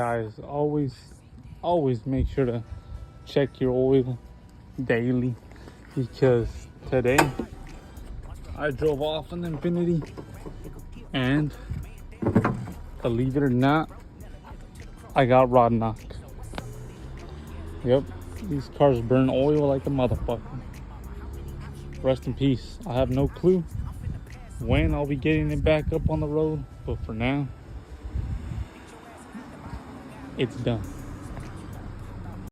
Guys, always make sure to check your oil daily, because today I drove off an Infiniti and, believe it or not, I got rod knock. Yep, these cars burn oil like a motherfucker. Rest in peace. I have no clue when I'll be getting it back up on the road, but for now, it's done.